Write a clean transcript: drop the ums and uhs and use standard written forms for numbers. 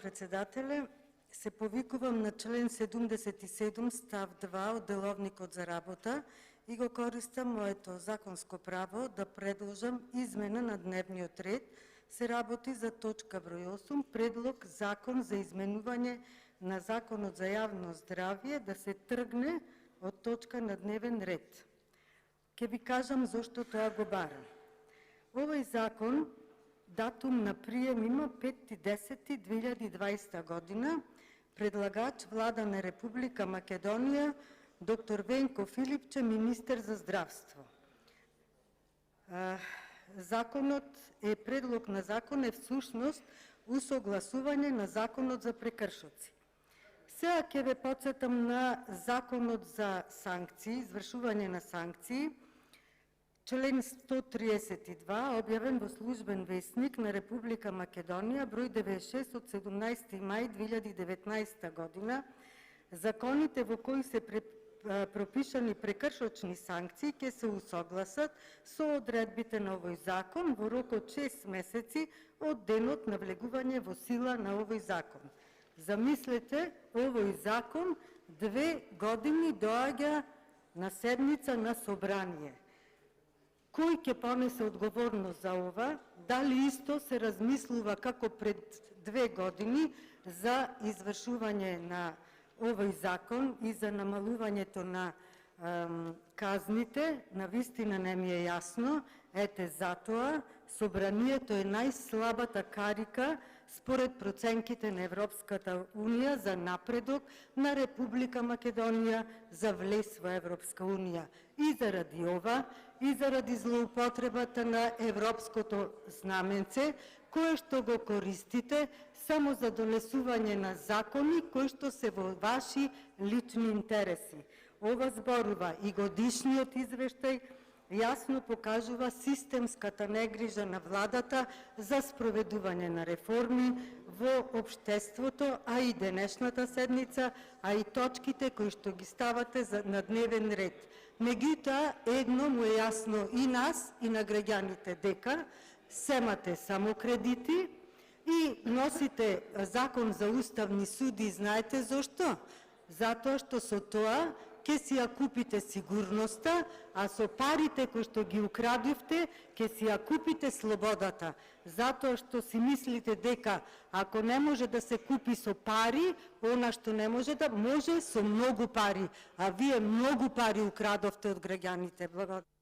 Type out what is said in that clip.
председателе. Се повикувам на член 77 став 2 од Деловникот за работа и го користам моето законско право да предложам измена на дневниот ред. Се работи за точка број 8, предлог закон за изменување на Законот за јавно здравје, да се тргне од точка на дневен ред. Ке ви кажам зошто тоа го барам. Овој закон датум на прием има 5.10.2020 година. Предлагач Влада на Република Македонија, доктор Венко Филипче, министер за здравство. Предлог на закон е всушност усогласување на законот за прекршоци. Сега ќе ве потсетам на законот за санкции, извршување на санкции, член 132, објавен во Службен весник на Република Македонија, број 96 од 17 мај 2019 година. Законите во кои се пропишани прекршочни санкции ќе се усогласат со одредбите на овој закон во рок од 6 месеци од денот на влегување во сила на овој закон. Замислете, овој закон 2 години доаѓа на седница на собрание. Кој ќе понесе одговорност за ова? Дали исто се размислува како пред 2 години за извршување на овој закон и за намалувањето на казните? Навистина не ми е јасно. Ете затоа собранието е најслабата карика според проценките на Европската Унија за напредок на Република Македонија за влез во Европска Унија. И заради ова, и заради злоупотребата на европското знаменце, кое што го користите само за донесување на закони кои што се во ваши лични интереси. Ова зборува и годишниот извештај, јасно покажува системската негрижа на владата за спроведување на реформи во општеството, а и денешната седница, а и точките кои што ги ставате на дневен ред. Меѓутоа, едно му е јасно и нас, и на граѓаните, дека семате само кредити и носите закон за уставни суди. Знаете зошто? Затоа што со тоа ќе си ја купите сигурноста, а со парите кои што ги украдивте, ќе си ја купите слободата. Затоа што си мислите дека ако не може да се купи со пари, она што не може да може со многу пари, а вие многу пари украдовте од граѓаните. Благодарам.